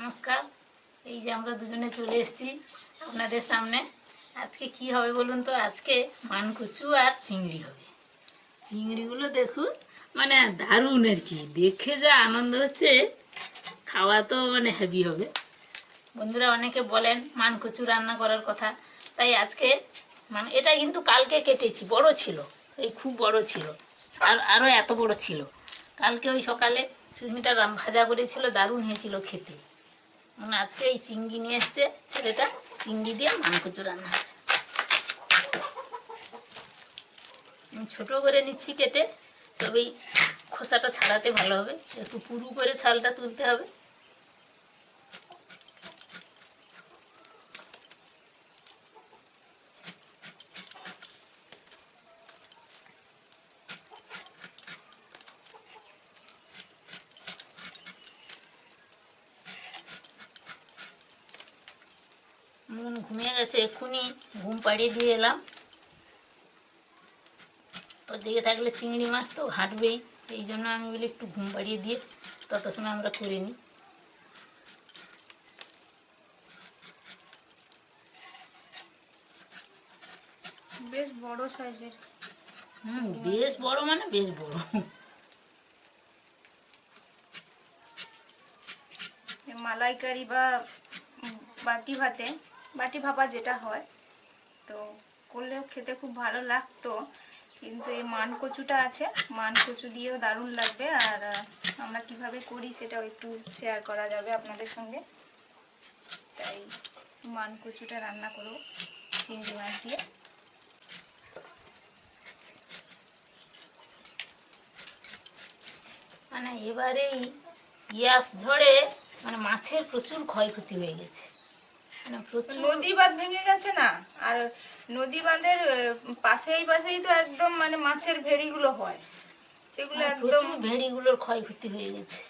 নমস্কার। এই যে আমরা দুজনে চলে এসেছি আপনাদের সামনে। আজকে কি হবে বলুন তো? আজকে মানকচু আর চিংড়ি হবে। চিংড়িগুলো দেখুন, মানে দারুণ আর কি, দেখে যা আনন্দ হচ্ছে, খাওয়া তো মানে হেভি হবে। বন্ধুরা অনেকে বলেন মানকচু রান্না করার কথা, তাই আজকে মানে এটা কিন্তু কালকে কেটেছি, বড় ছিল, এই খুব বড় ছিল, আর আরও এত বড় ছিল। কালকে ওই সকালে সুস্মিতা ভাজা করেছিল, দারুণ হয়েছিল খেতে। মানে আজকে এই চিংড়ি নিয়ে এসছে ছেলেটা, চিংড়ি দিয়ে মানকচু রান্না। আমি ছোটো করে নিচ্ছি কেটে, তবে এই খোসাটা ছাড়াতে ভালো হবে, একটু পুরু করে ছালটা তুলতে হবে। মন ঘুমিয়ে গেছে, এক্ষুনি ঘুম পাড়িয়ে দিয়ে এলাম। ওর দিকে থাকলে চিংড়ি মাছ তো হাঁটবেই, এই জন্য আমি বলি একটু ঘুম পাড়িয়ে দিয়ে তত সময় আমরা করে নিই। বেশ বড় সাইজের। বেশ বড়, মানে বেশ বড়। মালাইকারি বা বাটি ভাপা যেটা হয়, তো করলেও খেতে খুব ভালো লাগতো, কিন্তু এই মানকচুটা আছে, মানকচু দিয়েও দারুণ লাগবে। আর আমরা কিভাবে করি সেটাও একটু শেয়ার করা যাবে আপনাদের সঙ্গে। তাই মানকচুটা রান্না করব চিংড়ি মাছ দিয়ে। মানে এবারেই ইয়াস ঝড়ে মানে মাছের প্রচুর ক্ষয়ক্ষতি হয়ে গেছে, মানে প্রচুর। নদী বাঁধ ভেঙে গেছে না, আর নদী বাঁধের পাশেই তো একদম মানে মাছের ভেড়িগুলো হয়, সেগুলো একদম প্রচুর ভেড়িগুলোর ক্ষয়ক্ষতি হয়ে গেছে।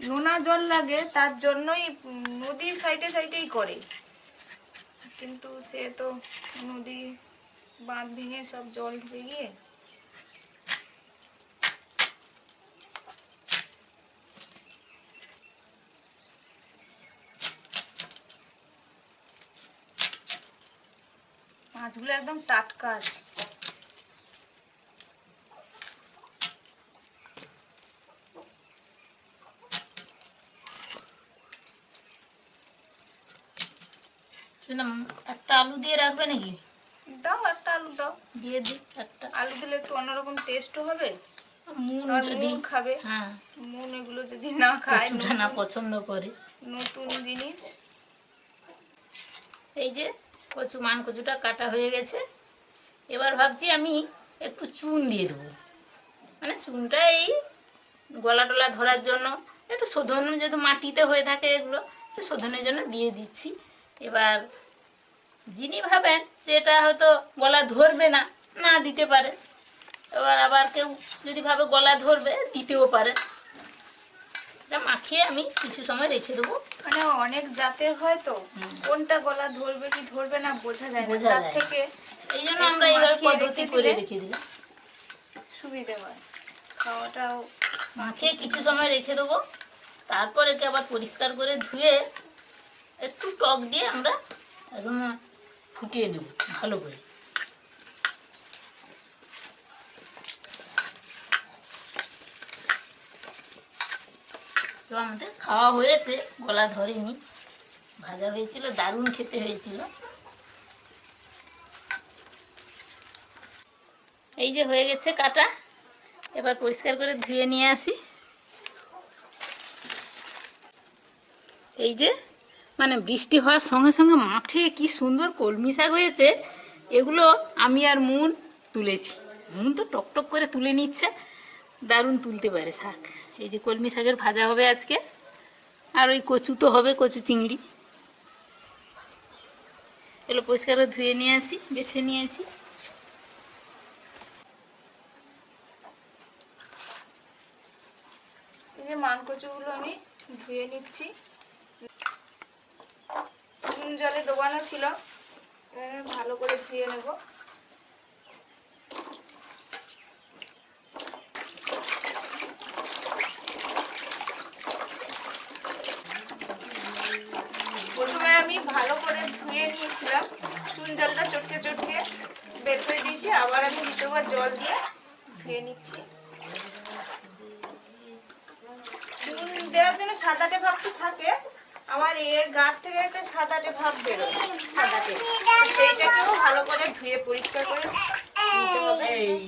নোনা জল লাগে, তার জন্যই নদীর সাইডেই করে, কিন্তু সে তো নদী বাঁধ ভেঙে সব জল ঢুকে গিয়ে মাছগুলো একদম টাটকা আছে। একটা আলু দিয়ে রাখবে নাকি? দাও, একটা আলু দাও, দিয়ে দিই একটা। আলু দিলে একটু অন্যরকম টেস্টও হবে। মুন আর যদি মুন খাবে, হ্যাঁ, মুন এগুলো যদি না খায়, কচুটা না পছন্দ করে। নতুন জিনিস। এই যে মানকচুটা কাটা হয়ে গেছে, এবার ভাবছি আমি একটু চুন দিয়ে দেবো, মানে চুনটা এই গলা টলা ধরার জন্য, একটু শোধন, যেহেতু মাটিতে হয়ে থাকে এগুলো, একটু শোধনের জন্য দিয়ে দিচ্ছি। এবার যিনি ভাবেন যে এটা হয়তো গলা ধরবে না, না দিতে পারে। এবার আবার কেউ যদি ভাবে গলা ধরবে, দিতেও পারে। এটা মাখিয়ে আমি কিছু সময় রেখে দেবো। মানে অনেক জাতের হয় তো, কোনটা গলা ধরবে কি ধরবে না বোঝা যায় না, তার থেকে এই জন্য আমরা এইভাবে পদ্ধতি করে রেখে দিলাম, সুবিধে হয় খাওয়াটাও। মাখিয়ে কিছু সময় রেখে দেবো। তারপর একে আবার পরিষ্কার করে ধুয়ে একটু টক দিয়ে আমরা একদম ফুটিয়ে নেব ভালো করে। তো আমাদের খাওয়া হয়েছে, গলা ধরেনি, ভাজা হয়েছিল, দারুণ খেতে হয়েছিল। এই যে হয়ে গেছে কাটা, এবার পরিষ্কার করে ধুয়ে নিয়ে আসি। এই যে মানে বৃষ্টি হওয়ার সঙ্গে সঙ্গে মাঠে কি সুন্দর কলমি শাক হয়েছে, এগুলো আমি আর মুন তুলেছি। মুন তো টকটক করে তুলে নিচ্ছে, দারুণ তুলতে পারে শাক। এই যে কলমি শাকের ভাজা হবে আজকে, আর ওই কচু তো হবে, কচু চিংড়ি। এগুলো পরিষ্কার করে ধুয়ে নিয়ে আসি, বেছে নিয়েছি। এই যে মানকচুগুলো আমি ধুয়ে নিচ্ছি, নুন জলে ডোবানো ছিল, ভালো করে ধুয়ে নেব। একবার জল দিয়ে ধুয়ে নিচ্ছি। নুন দেওয়ার জন্য সাদাটে ভাবটা থাকে, আবার এর গাছ থেকে একটা সাদাটে ভাব বেরোয়, সাদাটে, সেইটাকেও ভালো করে ধুয়ে পরিষ্কার করে নিতে হবে। এই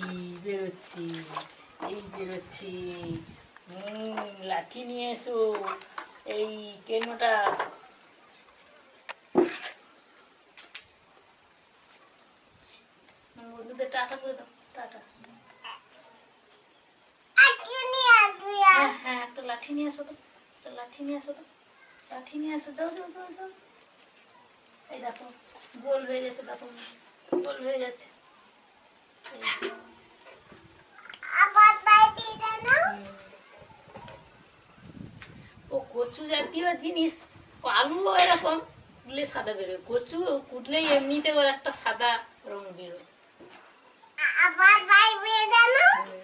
বেরোচ্ছি, এই বেরোচ্ছি। লাঠি নিয়ে এসো, এই কেনোটা। বন্ধুদের টাটা করে দাও, টাটা। হ্যাঁ হ্যাঁ, একটা লাঠি নিয়ে আসো তো, একটা লাঠি নিয়ে আসো তো, লাঠি নিয়ে আসো, যাও যাও যাও যাও। এই দেখো গোল হয়ে গেছে, দেখো গোল হয়ে যাচ্ছে। ও কচু জাতীয় জিনিস, আলুও এরকম কুটলে সাদা বেরোয়, কচু কুটলেই এমনিতে ওর একটা সাদা রং বেরোয়।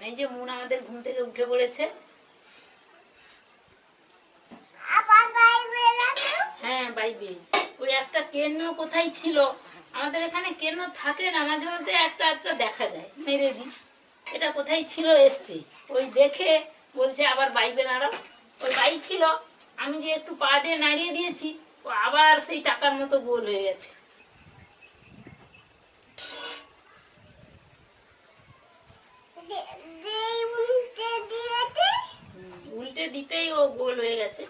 এই যে মুন আমাদের ঘুম থেকে উঠে পড়েছে। হ্যাঁ বাইবে, ওই একটা কেন্ন কোথায় ছিল, আমাদের এখানে কেন্ন থাকে না, মাঝে মধ্যে একটা একটা দেখা যায়, মেরে দিই। এটা কোথায় ছিল এসছে, ওই দেখে বলছে আবার বাইবে দাঁড়াও। ওই বাই ছিল, আমি যে একটু পা দিয়ে নাড়িয়ে দিয়েছি, ও আবার সেই টাকার মতো গোল হয়ে গেছে। উল্টে দিতেই ও গোল হয়ে গেছে।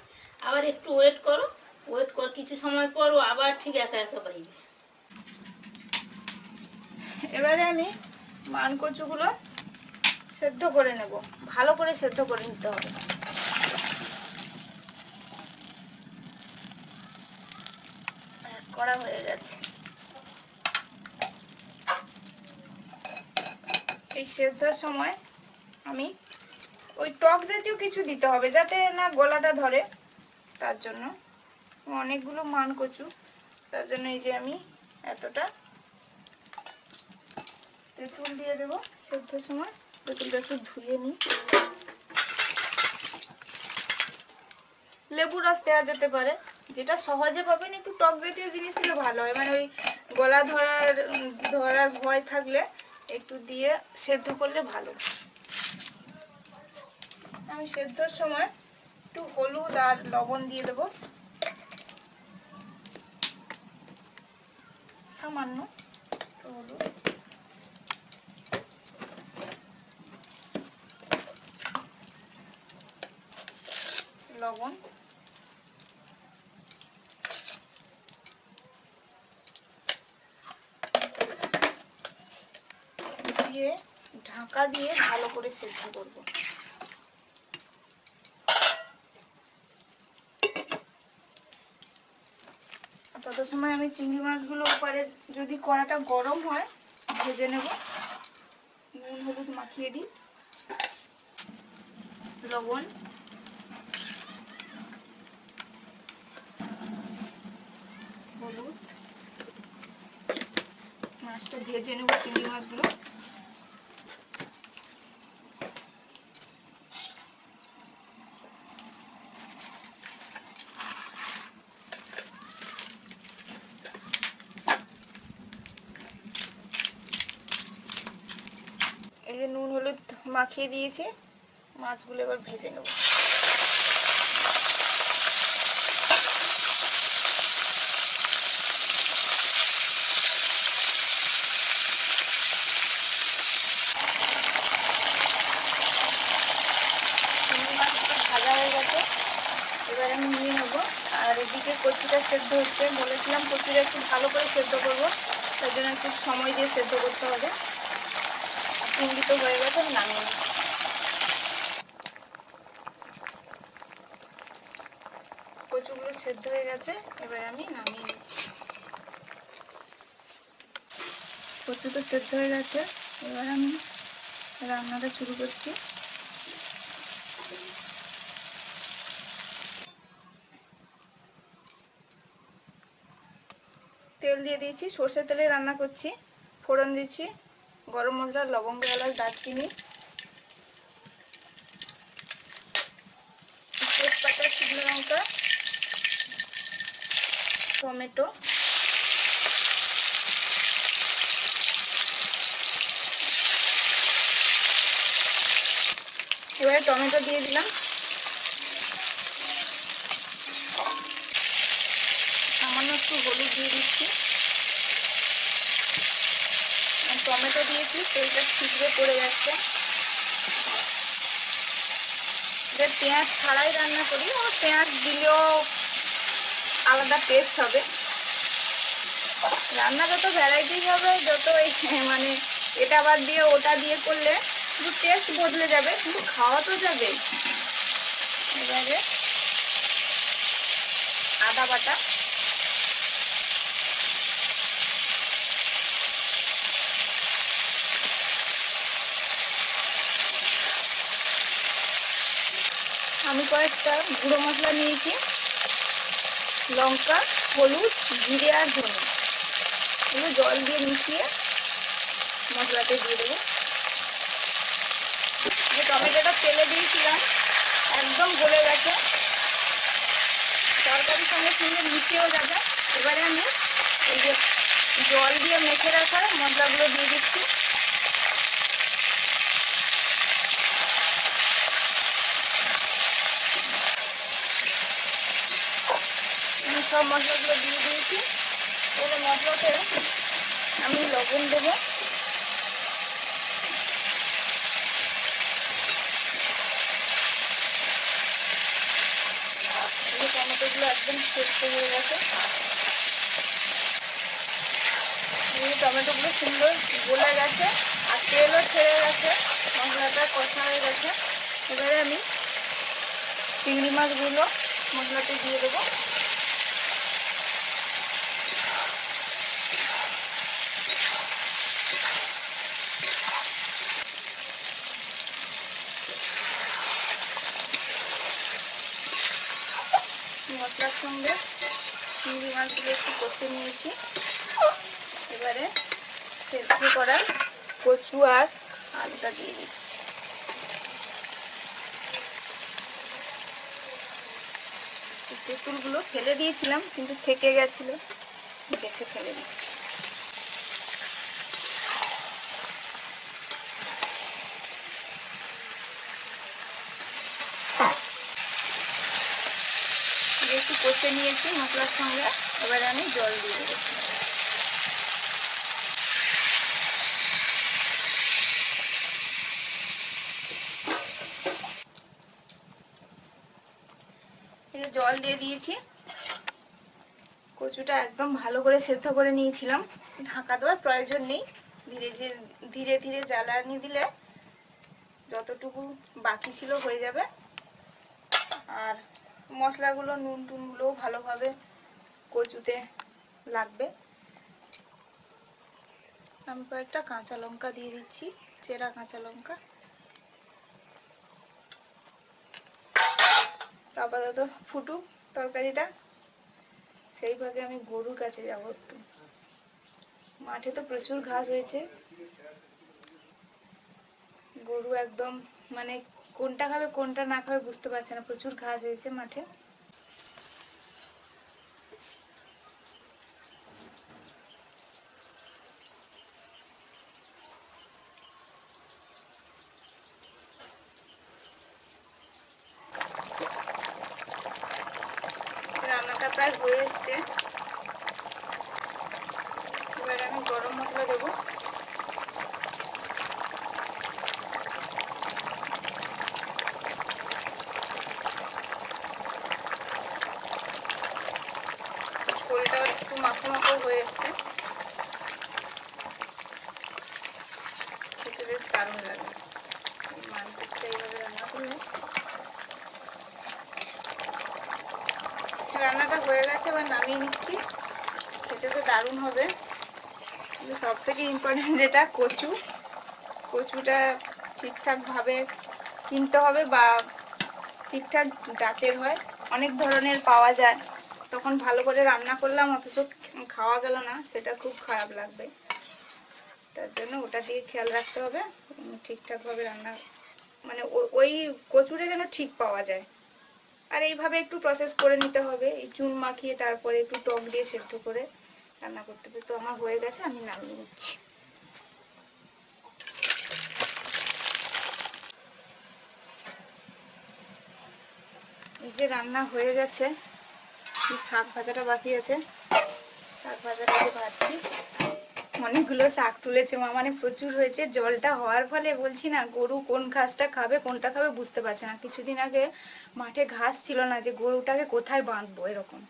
আবার একটু ওয়েট করো, ওয়েট কর, কিছু সময় পর ও আবার ঠিক একা একা বাইবে। এবারে আমি মানকচুগুলো সেদ্ধ করে নেব, ভালো করে সেদ্ধ করে নিতে হবে। করা হয়ে গেছে। এই সেদ্ধর সময় আমি ওই টক জাতীয় কিছু দিতে হবে যাতে না গলাটা ধরে, তার জন্য অনেকগুলো মানকচু, তার জন্য এই যে আমি এতটা তেঁতুল দিয়ে দেবো সেদ্ধর সময়। তেঁতুলটা একটু ধুয়ে নিই। লেবু রস দেওয়া যেতে পারে, যেটা সহজে পাবেন। একটু টক জাতীয় জিনিস দিলে ভালো হয়, মানে ওই গলা ধরার ভয় থাকলে একটু দিয়ে সেদ্ধ করলে ভালো। আমি সেদ্ধর সময় একটু হলুদ আর লবণ দিয়ে দেবো সামান্য, হলুদ, লবণ দিয়ে ঢাকা দিয়ে ভালো করে সেদ্ধ করব। তত সময় আমি চিংড়ি মাছগুলো ওপারে, যদি কড়াটা গরম হয়, ভেজে নেব। নুন হলুদ মাখিয়ে দিই, লবণ, হলুদ, মাছটা ভেজে নেব, চিংড়ি মাছগুলো। এই যে নুন হলুদ মাখিয়ে দিয়েছি, মাছগুলো এবার ভেজে নেব। চিংড়ি মাছটা ভাজা হয়ে গেছে, এবার আমি নিয়ে নেব। আর এদিকে কচুটা সেদ্ধ হচ্ছে, বলেছিলাম কচুটা একটু ভালো করে সেদ্ধ করবো, তার জন্য একটু সময় দিয়ে সেদ্ধ করতে হবে। চিংড়ি তো হয়ে গেছে, আমি নামিয়ে নিচ্ছি। কচুগুলো সেদ্ধ হয়ে গেছে, এবার আমি নামিয়ে নিচ্ছি। কচু তো সেদ্ধ হয়ে গেছে, এবার আমি রান্নাটা শুরু করছি। তেল দিয়ে দিয়েছি, সর্ষের তেলে রান্না করছি। ফোড়ন দিচ্ছি গরম মশলা, লবঙ্গ, এলাচ, দারচিনি, তেজপাতা, শুকনো লঙ্কা, টমেটো, এবারে টমেটো দিয়ে দিলাম, সামান্য একটু হলুদ দিয়ে দিচ্ছি। টমেটো দিয়েছি, তেলটা ছিটকে পড়ে যাচ্ছে। এবার পেঁয়াজ ছাড়াই রান্না করি, আর পেঁয়াজ দিলেও আলাদা টেস্ট হবে। রান্না যত ভ্যারাইটিস হবে, যত মানে এটা বাদ দিয়ে ওটা দিয়ে করলে শুধু টেস্ট বদলে যাবে, কিন্তু খাওয়া তো যাবে। এবারে আদা বাটা, আমি কয়েকটা গুঁড়ো মশলা নিয়েছি, লঙ্কা, হলুদ, জিরে আর ধনে, এগুলো জল দিয়ে মিশিয়ে মশলাতে দিয়ে দেবো। যে টমেটোটা তেলে দিয়েছিলাম একদম গলে গেছে, তরকারির সঙ্গে সুন্দর মিশিয়েও যাবে। এবারে আমি এই যে জল দিয়ে মেখে রাখা মশলাগুলো দিয়ে দিচ্ছি। আমি সব মশলাগুলো দিয়ে দিয়েছি। এবারে মশলাতে আমি লবণ দেবো, টমেটোগুলো একদম সেদ্ধ হয়ে গেছে। টমেটোগুলো সুন্দর গলে গেছে আর তেলও ছেড়ে গেছে, মশলাটা কষা হয়ে গেছে। এবারে আমি চিংড়ি মাছগুলো মশলাতে দিয়ে দেবো। মশলার সঙ্গে চিংড়ি মাছগুলো একটু কষে নিয়েছি। এবারে সেদ্ধ করা কচু আর আলুটা দিয়ে দিচ্ছি। তেঁতুলগুলো ফেলে দিয়েছিলাম, কিন্তু থেকে গেছিল, বেছে ফেলে দিচ্ছি। একটু কষে নিয়েছি মশলার সঙ্গে, এবারে আমি জল দিয়ে দেবো। জল দিয়ে দিয়েছি, কচুটা একদম ভালো করে সেদ্ধ করে নিয়েছিলাম, ঢাকা দেওয়ার প্রয়োজন নেই। ধীরে ধীরে জ্বালানি দিলে যতটুকু বাকি ছিল হয়ে যাবে। আর মশলাগুলো নুন টুনগুলোও ভালোভাবে কচুতে লাগবে। আমি কয়েকটা কাঁচা লঙ্কা দিয়ে দিচ্ছি, চেরা কাঁচা লঙ্কা। আপাতত ফুটুক তরকারিটা, সেই ভাগে আমি গরুর কাছে যাবো একটু। মাঠে তো প্রচুর ঘাস হয়েছে, গরু একদম মানে কোনটা খাবে কোনটা না খাবে বুঝতে পারছে না, প্রচুর ঘাস হয়েছে মাঠে। রান্নাটা প্রায় হয়ে এসছে, এবারে আমি গরম মশলা দেবো। ঝোলটাও একটু মাখো মাখো হয়ে এসছে, খেতে বেশ দারুণ লাগে। মাংসটা এইভাবে রান্না করলে। রান্নাটা হয়ে গেছে, এবার নামিয়ে নিচ্ছি। খেতে তো দারুণ হবে, কিন্তু সব থেকে ইম্পর্টেন্ট যেটা কচুটা ঠিকঠাকভাবে কিনতে হবে, বা ঠিকঠাক জাতের হয়। অনেক ধরনের পাওয়া যায়, তখন ভালো করে রান্না করলাম অথচ খাওয়া গেল না, সেটা খুব খারাপ লাগবে। তার জন্য ওটা দিয়ে খেয়াল রাখতে হবে, ঠিকঠাকভাবে রান্না মানে ওই কচুটা যেন ঠিক পাওয়া যায়। আর এইভাবে একটু প্রসেস করে নিতে হবে, এই চুন মাখিয়ে তারপরে একটু টক দিয়ে সেদ্ধ করে রান্না করতে হবে। তো আমার হয়ে গেছে, আমি নামিয়ে নিচ্ছি। এই যে রান্না হয়ে গেছে, একটু শাক ভাজাটা বাকি আছে, শাক ভাজাটা যে ভাজছি। অনেকগুলো শাক তুলেছে মা, মানে প্রচুর হয়েছে। জলটা হওয়ার ফলে বলছি না, গরু কোন ঘাসটা খাবে কোনটা খাবে বুঝতে পারছে না। কিছুদিন আগে মাঠে ঘাস ছিল না, যে গরুটাকে কোথায় বাঁধবো এরকম।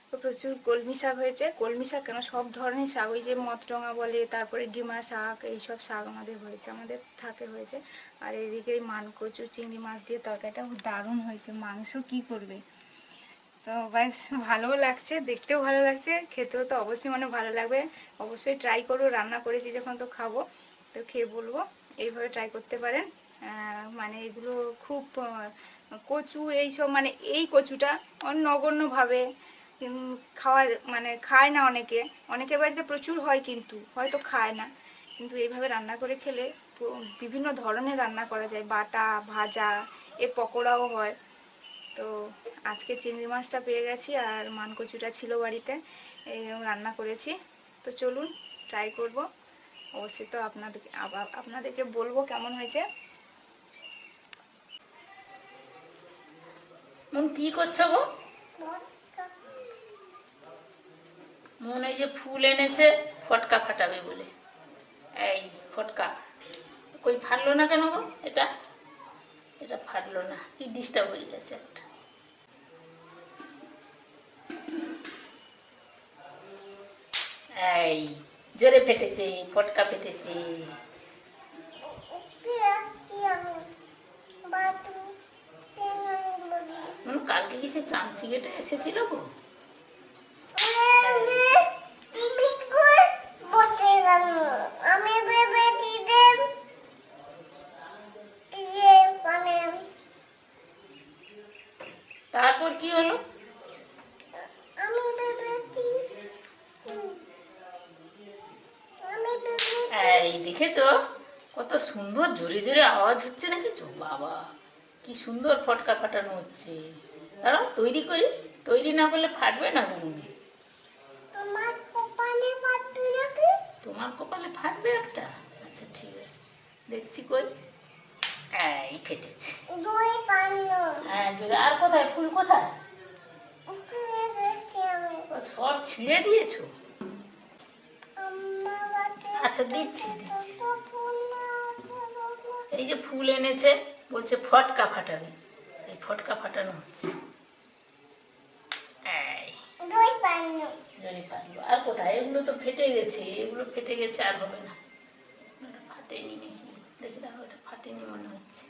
তো প্রচুর কলমি শাক হয়েছে। কলমি শাক কেন, সব ধরনের শাক, ওই যে মতরঙা বলে, তারপরে গিমা শাক, এইসব শাক আমাদের হয়েছে, আমাদের থাকে হয়েছে। আর এদিকে এই মানকচু চিংড়ি মাছ দিয়ে তরকারিটা দারুণ হয়েছে। মাংস কি করবে, তো বেশ ভালোও লাগছে, দেখতেও ভালো লাগছে, খেতেও তো অবশ্যই মানে ভালো লাগবে। অবশ্যই ট্রাই করবো, রান্না করেছি যখন তো খাবো, তো খেয়ে বলবো। এইভাবে ট্রাই করতে পারেন। মানে এগুলো খুব কচু এইসব, মানে এই কচুটা নগণ্যভাবে খাওয়া, মানে খায় না অনেকে, অনেকের বাড়িতে প্রচুর হয় কিন্তু হয়তো খায় না। কিন্তু এইভাবে রান্না করে খেলে বিভিন্ন ধরনের রান্না করা যায়, বাটা, ভাজা, এর পকোড়াও হয়। তো আজকে চিংড়ি মাছটা পেয়ে গেছি, আর মানকচুটা ছিল বাড়িতে, এই রান্না করেছি। তো চলুন ট্রাই করব, অবশ্যই তো আপনাদেরকে বলবো কেমন হয়েছে। মন কি করছো গো? মন এই যে ফুল এনেছে ফটকা ফাটাবে বলে। এই ফটকা কই ফাটলো না কেন গো? এটা এটা ফাটলো না, কি ডিস্টার্ব হয়ে গেছে একটা। এই জোরে ফেটেছে, ফটকা ফেটেছে। কালকে কি সে চামচিকেটা এসেছিল গো? তারপর কি হলো? এই দেখেছো কত সুন্দর জোরে জোরে আওয়াজ হচ্ছে, দেখেছো? বাবা কি সুন্দর ফটকা ফাটানো হচ্ছে। দাঁড়াও তৈরি করি, তৈরি না করলে ফাটবে না বুনি। তোমার কপালে ফাটবে একটা? আচ্ছা ঠিক আছে, দেখছি কই। এই ফেটেছে। হ্যাঁ জোরে। আর কোথায় ফুল, কোথায়? সব ছিঁড়ে দিয়েছো? আচ্ছা দিচ্ছি দিচ্ছি। এই যে ফুল এনেছে, বলছে ফটকা ফাটাবে, এই ফটকা ফাটানো হচ্ছে। এই জরি পারলো। আর কোথায়? এগুলো তো ফেটে গেছে, এগুলো ফেটে গেছে, আর হবে না। ফাটেনি নাকি দেখি, দেখো এটা ফাটেনি মনে হচ্ছে।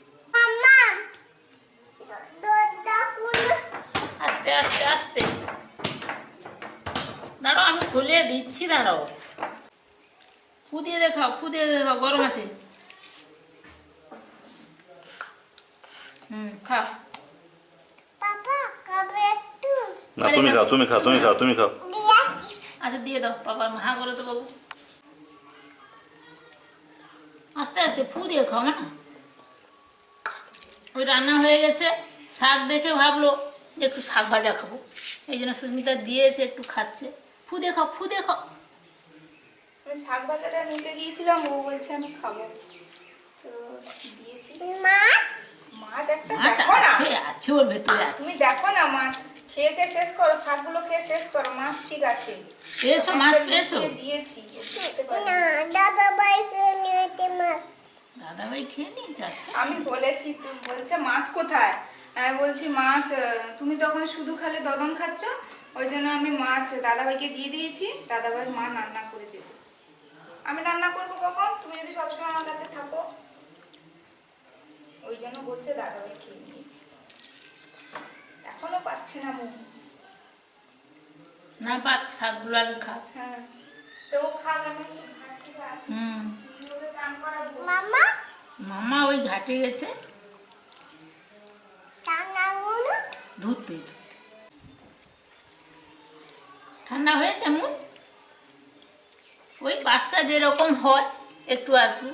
আস্তে আস্তে আস্তে, দাঁড়াও আমি খুলে দিচ্ছি, দাঁড়াও। ফু দিয়ে দেখাও, ফু দিয়ে দেখাও, গরম আছে। খাও। না তুমি খাও, তুমি খাও, তুমি খাও, তুমি খাও। আচ্ছা দিয়ে দাও, বাবা হা করো তো বাবু। আস্তে আস্তে ফু দিয়ে খাও না। ওই রান্না হয়ে গেছে, শাক দেখে ভাবলো যে একটু শাক ভাজা খাবো, এই জন্য সুস্মিতা দিয়েছে, একটু খাচ্ছে। ফু দিয়ে খাও, ফু দিয়ে খাও। আমি শাক ভাজাটা নিতে গিয়েছিলাম, ও বলছে আমি খাবো, তো দিয়েছি। মাছ একটা মাছ দেখো না, আছে, আছে ওর ভেতরে আছে। তুমি দেখো না, মাছ খেয়ে খেয়ে শেষ করো, শাকগুলো খেয়ে শেষ করো, মাছ ঠিক আছে। পেয়েছো মাছ, পেয়েছো? দিয়েছি। দাদাভাই খেয়ে নিয়ে যাচ্ছে। আমি বলেছি, তুমি বলছে মাছ কোথায়, আমি বলছি মাছ তুমি তখন শুধু খালে দদন খাচ্ছ, ওই জন্য আমি মাছ দাদাভাইকে দিয়ে দিয়েছি, দাদাভাই মা রান্না করে দেবে। আমি রান্না করবো কখন, তুমি যদি সবসময় আমার কাছে থাকো, ওই জন্য বলছে দাদাভাই খেয়ে নিয়েছি। এখনো পাচ্ছি না মুখ। না পাক, শাকগুলো আগে খা। হ্যাঁ তো খাক, আমি ঘাটতি খাক। হুম চান করাবো। মামা ওই ঘাটে গেছে ধুতে। ঠান্ডা হয়েছে মুখ? ওই বাচ্চা যেরকম হয় একটু একটু,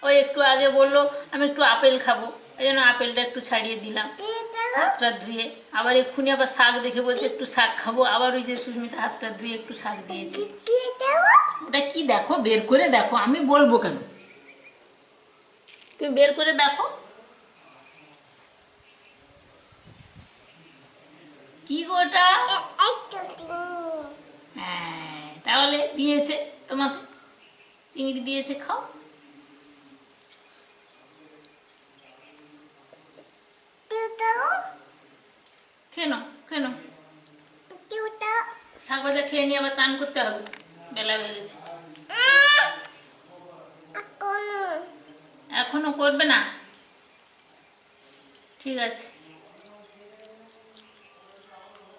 ওই একটু আগে বললো আমি একটু আপেল খাবো, এই জন্য আপেলটা একটু ছাড়িয়ে দিলাম, হাতটা ধুয়ে। আবার এক্ষুনি আবার শাক দেখে বলছে একটু শাক খাবো, আবার ওই যে সুস্মিতা হাতটা ধুয়ে একটু শাক দিয়েছে। ওটা কি দেখো, বের করে দেখো, আমি বলবো কেন, তুমি বের করে দেখো। কি গোটা? হ্যাঁ, তাহলে দিয়েছে তোমাকে, চিংড়ি দিয়েছে, খাও। খেয়ে নাও, খেয়ে নাও। শাক ভাজা খেয়ে নিয়ে আবার চান করতে হবে, বেলা হয়ে গেছে। এখনো করবে না? ঠিক আছে।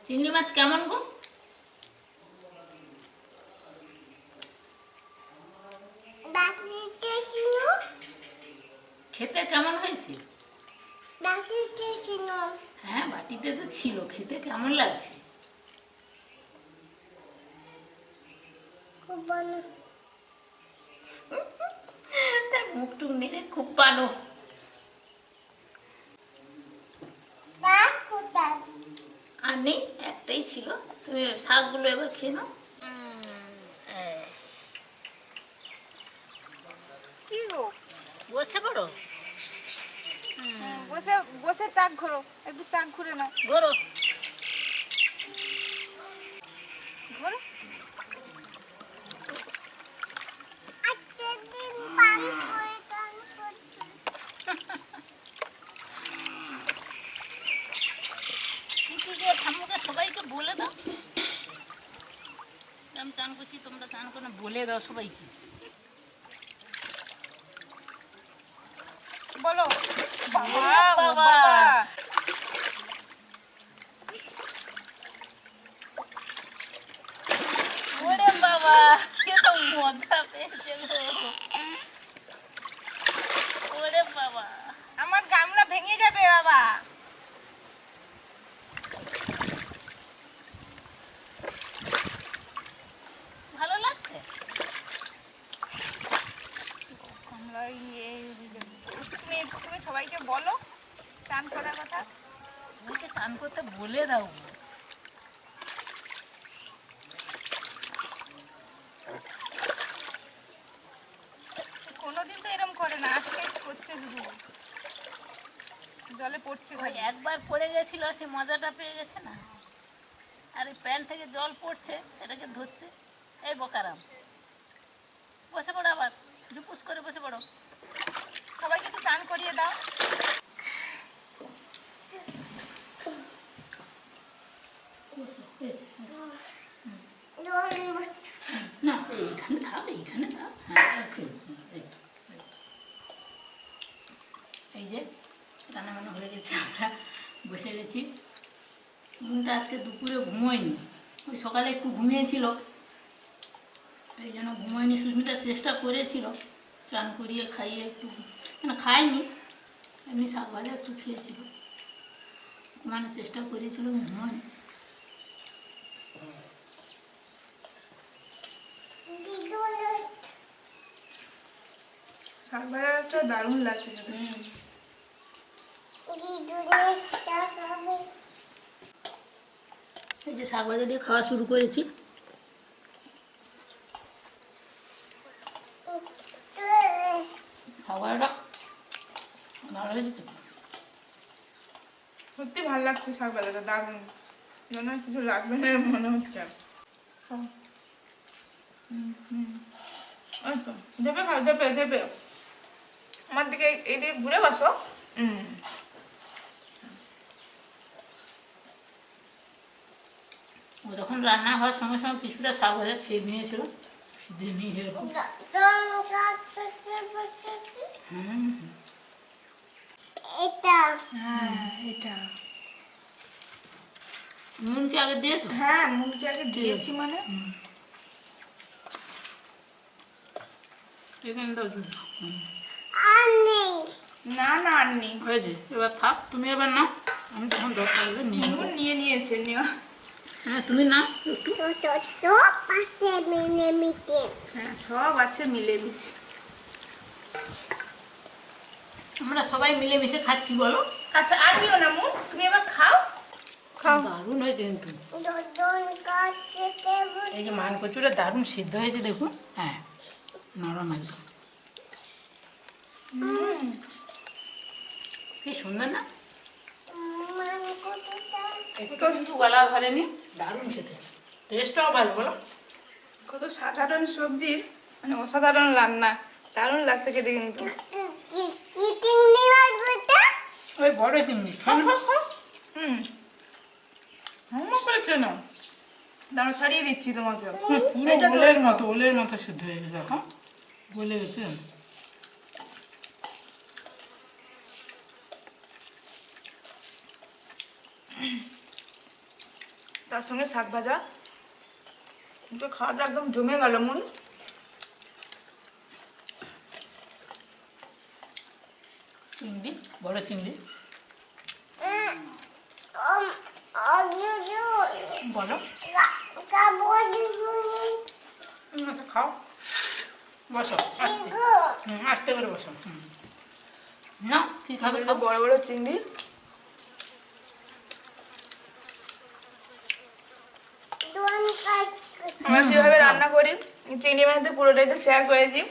চিংড়ি মাছ কেমন গো? খেতে কেমন হয়েছে? হ্যাঁ, বাটিতে তো ছিল, খেতে কেমন লাগছে? তার মুখটুক নেড়ে খুব ভালো। আর নেই, একটাই ছিল। তুমি শাকগুলো এবার খেয়ে নাও। কি গো? বসে পড়ো। বসে বসে চাক ঘোরো, একটু চাক ঘুরে নাও। ঘোরো। ঘোরো। ঠাম্মুকে সবাইকে বলে দাও, আমি চান করছি, তোমরা চান করে বলে দাও সবাইকে। বলো। বাবা বাবা। ওরে বাবা, সে তো মজা পেয়েছে গো। ওরে বাবা, আমার গামলা ভেঙে যাবে বাবা। ভালো লাগছে? গামলা তুমি তুমি সবাইকে বলো চান করার কথা। ওকে চান করতে বলে দাও। কোনোদিন তো এরকম করে না, আজকে করছে শুধু জলে পড়ছে ওই একবার পড়ে গেছিল, সে মজাটা পেয়ে গেছে না, আর এই প্যান্ট থেকে জল পড়ছে, সেটাকে ধরছে। এই বকারাম, বসে পড়ো, আবার ঝুপুস করে বসে পড়ো। সবাইকে একটু চান করিয়ে দাও। না, এইখানে থাক, এইখানে থাক। হ্যাঁ, এই যে রান্না বান্না হয়ে গেছে, আমরা বসে গেছি। মনটা আজকে দুপুরে ঘুমোয়নি, ওই সকালে একটু ঘুমিয়েছিল, এই জন্য ঘুমোয়নি। সুস্মিতা চেষ্টা করেছিল চান করিয়ে খাইয়ে, একটু মানে খায়নি, এমনি শাক ভাজা একটু খেয়েছিল, ঘুমানোর চেষ্টা করেছিল, ঘুমোয়নি। শাক ভাজাটা দারুণ লাগছে। এই যে শাক ভাজা দিয়ে খাওয়া শুরু করেছি। শাক ভাজাটা ভালো হয়েছে তো? সত্যি ভালো লাগছে শাক ভাজাটা, দারুণ। যেন কিছু লাগবে না মনে হচ্ছে। ওই তো দেবে, খাও, দেবে দেবে। আমার দিকে এইদিকে ঘুরে বসো। ও যখন রান্না হওয়ার সঙ্গে সঙ্গে কিছুটা শাক ভাজা খেয়ে নিয়েছিল, দিয়ে নিয়ে এরকম। এটা নুনকে আগে দিয়েছো? হ্যাঁ, মুখে আগে দিয়েছি মানে। এখানটা না না, আর নেই। হয়েছে, এবার থাক, তুমি এবার নাও, আমি তখন দরকার হলে নিয়ে নেবো। নুন নিয়ে নিয়েছে, নেওয়া। হ্যাঁ, তুমি নাও একটু। হ্যাঁ, সব আছে মিলেমিশে। আমরা সবাই মিলেমিশে খাচ্ছি, বলো। আচ্ছা, আর নিও না মু, তুমি এবার খাও। খাও। দারুণ হয়েছে কিন্তু। এই যে মান কচুটা দারুণ সিদ্ধ হয়েছে, দেখুন। হ্যাঁ, নরম একদম, কি সুন্দর না? একটু কিন্তু গলা ধরেনি, দারুণ খেতে, টেস্টটাও ভালো বলো। কত সাধারণ সবজির মানে অসাধারণ রান্না, দারুণ লাগছে খেতে কিন্তু। ওই বড় চিংড়ি হুম করে খেয়ে নাও, দাঁড়ো ছাড়িয়ে দিচ্ছি তোমাকে। পুরো এটা তো- ওলের মতো সিদ্ধ হয়ে গেছে এখন, গলে গেছে। তার সঙ্গে শাক ভাজা, কিন্তু খাওয়াটা একদম জমে গেল মন। চিংড়ি, বড় চিংড়ি, বলো খাও, বসো আস্তে, আস্তে করে বসো। না কি খাবে বেশ খাও। বড় বড় চিংড়ি, আমরা কিভাবে রান্না করি চিংড়ি মাছ তো পুরোটাই তো শেয়ার করেছি।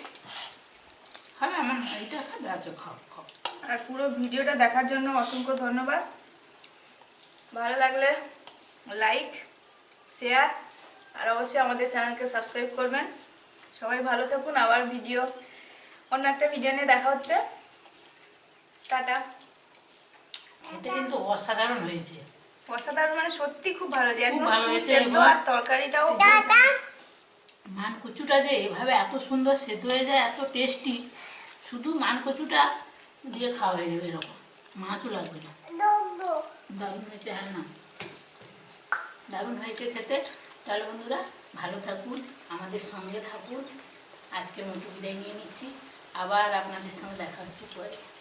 খাবে আমার এইটা খাবে, আচ্ছা খাও খাও। আর পুরো ভিডিওটা দেখার জন্য অসংখ্য ধন্যবাদ। ভালো লাগলে লাইক, শেয়ার আর অবশ্যই আমাদের চ্যানেলকে সাবস্ক্রাইব করবেন। সবাই ভালো থাকুন, আবার অন্য একটা ভিডিও নিয়ে দেখা হচ্ছে। টাটা। খেতে কিন্তু অসাধারণ হয়েছে। অসাধারণ মানে সত্যি খুব ভালো, যে একদম ভালো হয়েছে সেদ্ধ এবং- আর তরকারিটাও। মান কচুটা যে এভাবে এত সুন্দর সেদ্ধ হয়ে যায়, এত টেস্টি, শুধু মান কচুটা দিয়ে খাওয়া হয়ে যাবে এরকম, মাছও লাগবে না। দারুণ হয়েছে, হ্যাঁ না দারুণ হয়েছে খেতে। তাহলে বন্ধুরা ভালো থাকুন, আমাদের সঙ্গে থাকুন। আজকের মতো বিদায় নিয়ে নিচ্ছি, আবার আপনাদের সঙ্গে দেখা হচ্ছে পরে।